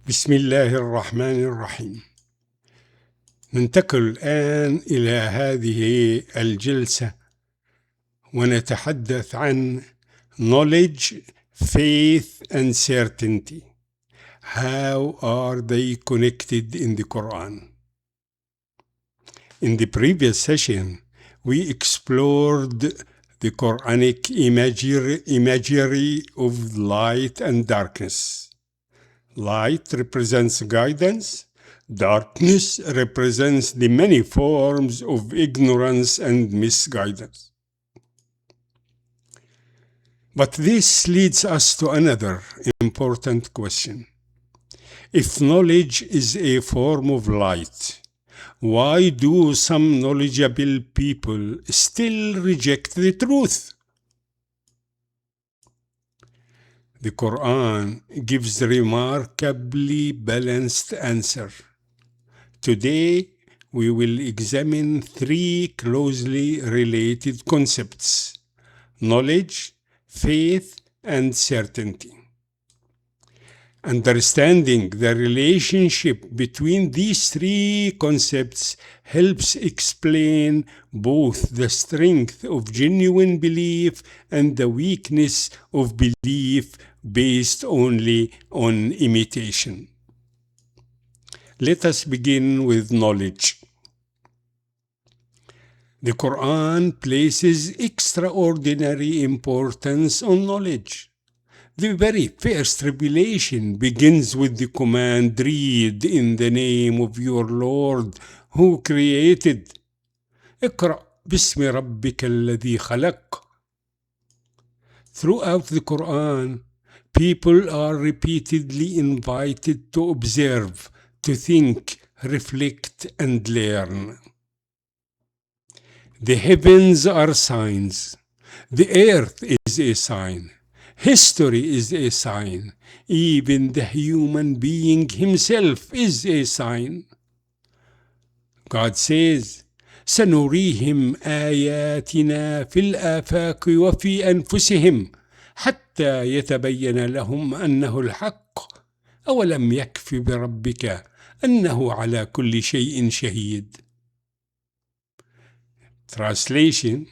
بسم الله الرحمن الرحيم. ننتقل الآن إلى هذه الجلسة ونتحدث عن knowledge, faith and certainty. How are they connected in the Quran? In the previous session, we explored the Quranic imagery of light and darkness. Light represents guidance. Darkness represents the many forms of ignorance and misguidance. But this leads us to another important question. If knowledge is a form of light, why do some knowledgeable people still reject the truth? The Quran gives a remarkably balanced answer. Today, we will examine three closely related concepts: knowledge, faith, and certainty. Understanding the relationship between these three concepts helps explain both the strength of genuine belief and the weakness of belief based only on imitation. Let us begin with knowledge. The Quran places extraordinary importance on knowledge. The very first revelation begins with the command, read in the name of your Lord who created. اقرأ باسم ربك الذي خلق. Throughout the Quran, people are repeatedly invited to observe, to think, reflect, and learn. The heavens are signs. The earth is a sign. History is a sign. Even the human being himself is a sign. God says, سنريهم آياتنا في الآفاق وفي أنفسهم حتى يتبين لهم أنه الحق أولم يكف بربك أنه على كل شيء شهيد. Translation: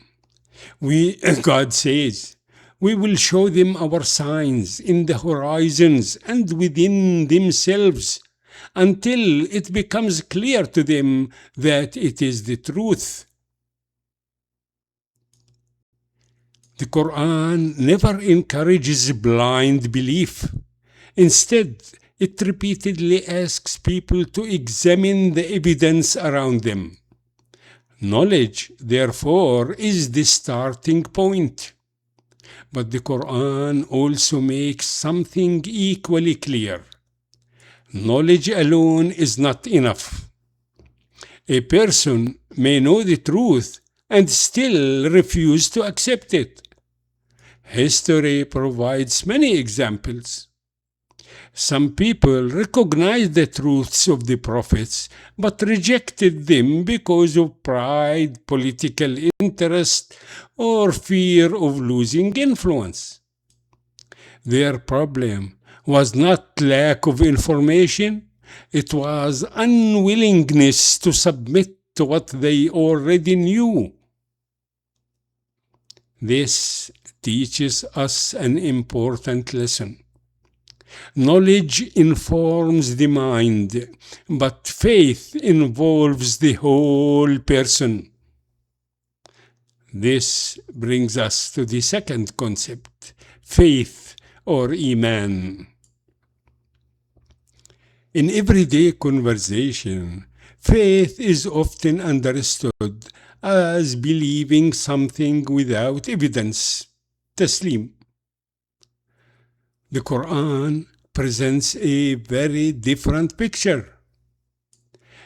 God says, we will show them our signs in the horizons and within themselves until it becomes clear to them that it is the truth. The Quran never encourages blind belief. Instead, it repeatedly asks people to examine the evidence around them. Knowledge, therefore, is the starting point. But the Quran also makes something equally clear. Knowledge alone is not enough. A person may know the truth and still refuse to accept it. History provides many examples. Some people recognized the truths of the prophets but rejected them because of pride, political interest, or fear of losing influence. Their problem was not lack of information, it was unwillingness to submit to what they already knew. This teaches us an important lesson. Knowledge informs the mind, but faith involves the whole person. This brings us to the second concept, faith or Iman. In everyday conversation, faith is often understood as believing something without evidence, taslim. The Quran presents a very different picture.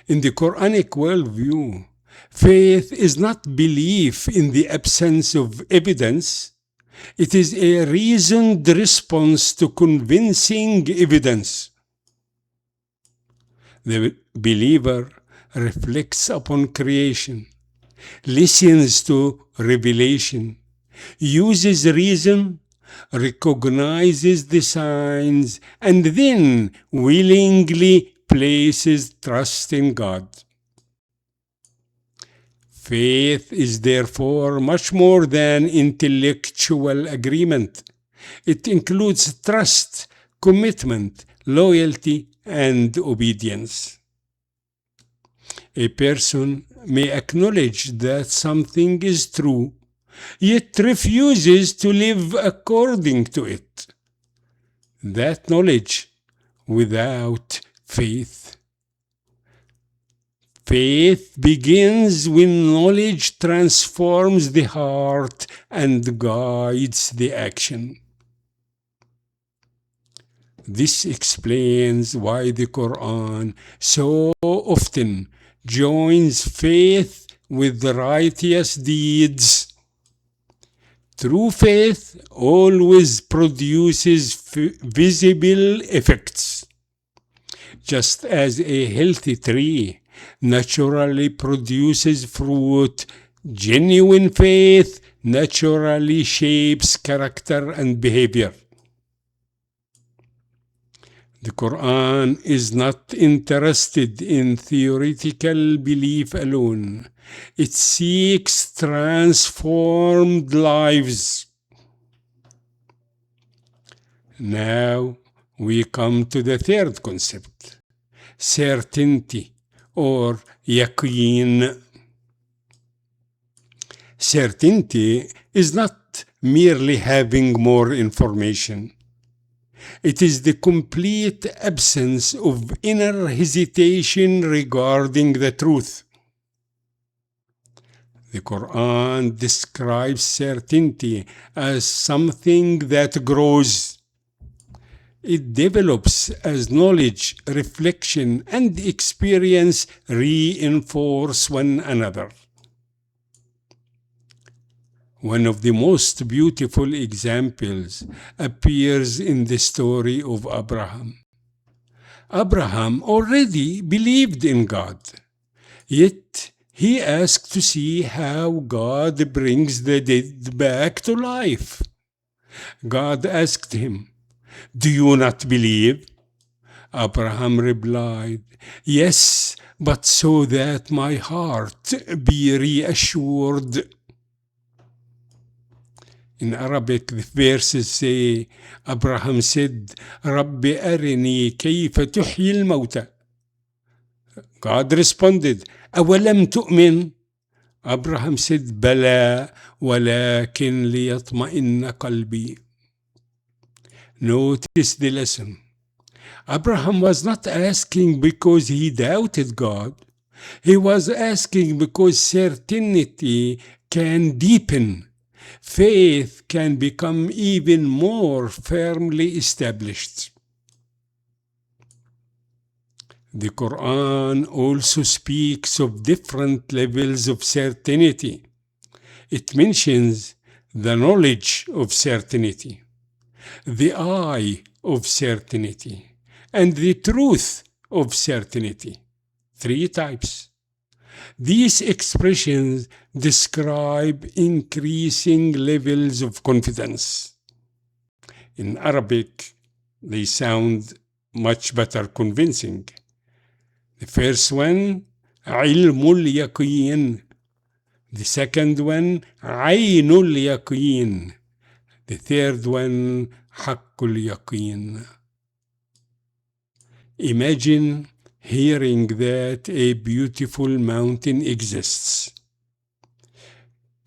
In the Quranic worldview, faith is not belief in the absence of evidence. It is a reasoned response to convincing evidence. The believer reflects upon creation, listens to revelation, uses reason, recognizes the signs, and then willingly places trust in God. Faith is therefore much more than intellectual agreement. It includes trust, commitment, loyalty, and obedience. A person may acknowledge that something is true, yet refuses to live according to it. That knowledge without faith. Faith begins when knowledge transforms the heart and guides the action. This explains why the Quran so often joins faith with righteous deeds. True faith always produces visible effects. Just as a healthy tree naturally produces fruit, genuine faith naturally shapes character and behavior. The Quran is not interested in theoretical belief alone. It seeks transformed lives. Now we come to the third concept, certainty or yaqeen. Certainty is not merely having more information. It is the complete absence of inner hesitation regarding the truth. The Quran describes certainty as something that grows. It develops as knowledge, reflection, and experience reinforce one another. One of the most beautiful examples appears in the story of Abraham. Abraham already believed in God, yet he asked to see how God brings the dead back to life. God asked him, "Do you not believe?" Abraham replied, "Yes, but so that my heart be reassured." In Arabic, the verses say, Abraham said, "Rabbi arini kayfa tuhyi al-mawta." God responded, "أولم تؤمن?" Abraham said, "بلى ولكن ليطمئن قلبي." Notice the lesson. Abraham was not asking because he doubted God. He was asking because certainty can deepen. Faith can become even more firmly established. The Quran also speaks of different levels of certainty. It mentions the knowledge of certainty, the eye of certainty, and the truth of certainty. 3 types. These expressions describe increasing levels of confidence. In Arabic, they sound much better convincing. The first one, ilmul yaqeen. The second one, aynul yaqeen. The third one, haqqul yaqeen. Imagine hearing that a beautiful mountain exists.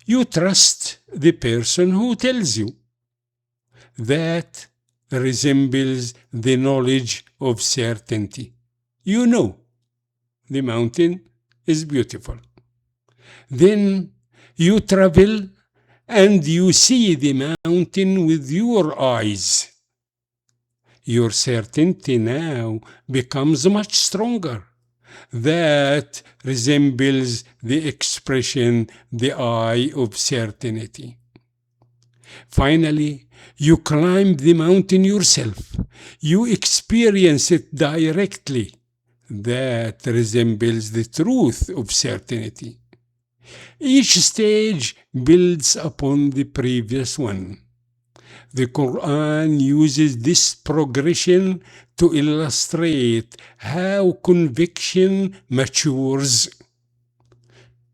You trust the person who tells you. That resembles the knowledge of certainty. You know the mountain is beautiful. Then you travel and you see the mountain with your eyes. Your certainty now becomes much stronger. That resembles the expression, the eye of certainty. Finally, you climb the mountain yourself. You experience it directly. That resembles the truth of certainty. Each stage builds upon the previous one. The Quran uses this progression to illustrate how conviction matures.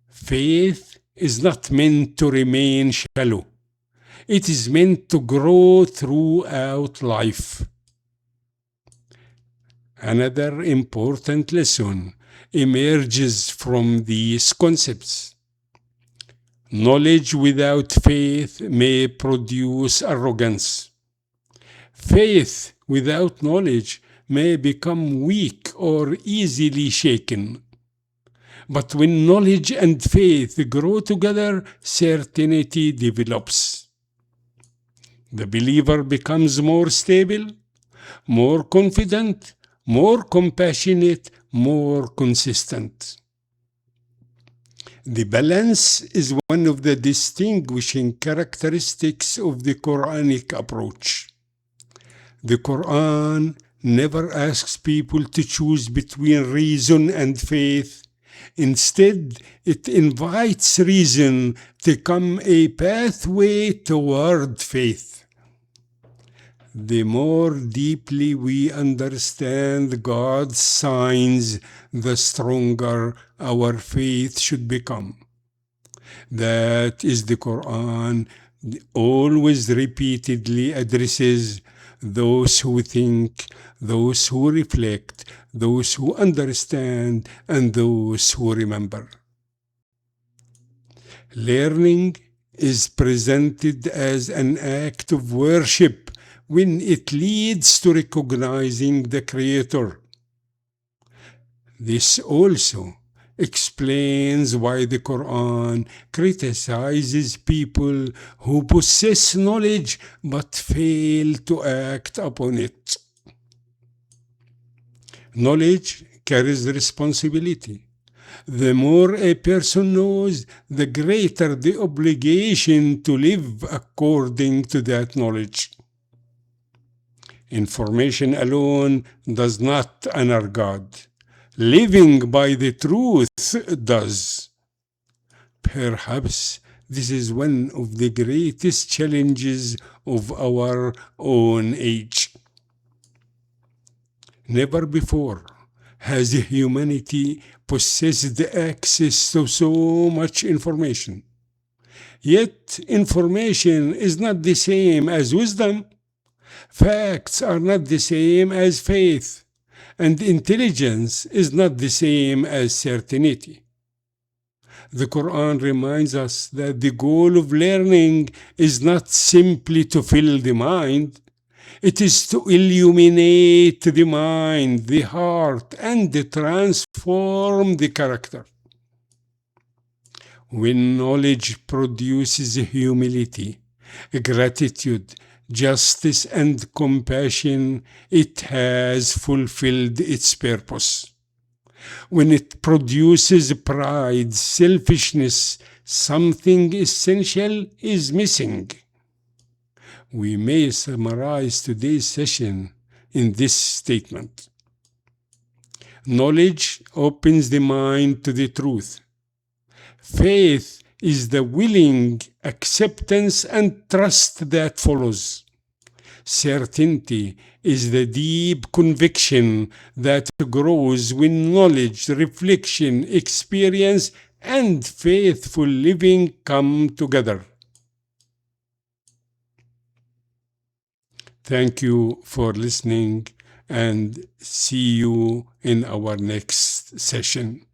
Faith is not meant to remain shallow. It is meant to grow throughout life. Another important lesson emerges from these concepts. Knowledge without faith may produce arrogance. Faith without knowledge may become weak or easily shaken. But when knowledge and faith grow together, certainty develops. The believer becomes more stable, more confident, more compassionate, more consistent. The balance is one of the distinguishing characteristics of the Quranic approach. The Quran never asks people to choose between reason and faith. Instead, it invites reason to become a pathway toward faith. The more deeply we understand God's signs, the stronger our faith should become. That is, the Quran always repeatedly addresses those who think, those who reflect, those who understand, and those who remember. Learning is presented as an act of worship when it leads to recognizing the Creator. This also explains why the Quran criticizes people who possess knowledge but fail to act upon it. Knowledge carries responsibility. The more a person knows, the greater the obligation to live according to that knowledge. Information alone does not honor God. Living by the truth does. Perhaps this is one of the greatest challenges of our own age. Never before has humanity possessed access to so much information. Yet information is not the same as wisdom. Facts are not the same as faith, and intelligence is not the same as certainty. The Quran reminds us that the goal of learning is not simply to fill the mind. It is to illuminate the mind, the heart, and transform the character. When knowledge produces humility, gratitude, justice, and compassion, it has fulfilled its purpose. When it produces pride, selfishness, something essential is missing. We may summarize today's session in this statement. Knowledge opens the mind to the truth. Faith is the willing acceptance and trust that follows. Certainty is the deep conviction that grows when knowledge, reflection, experience, and faithful living come together. Thank you for listening, and see you in our next session.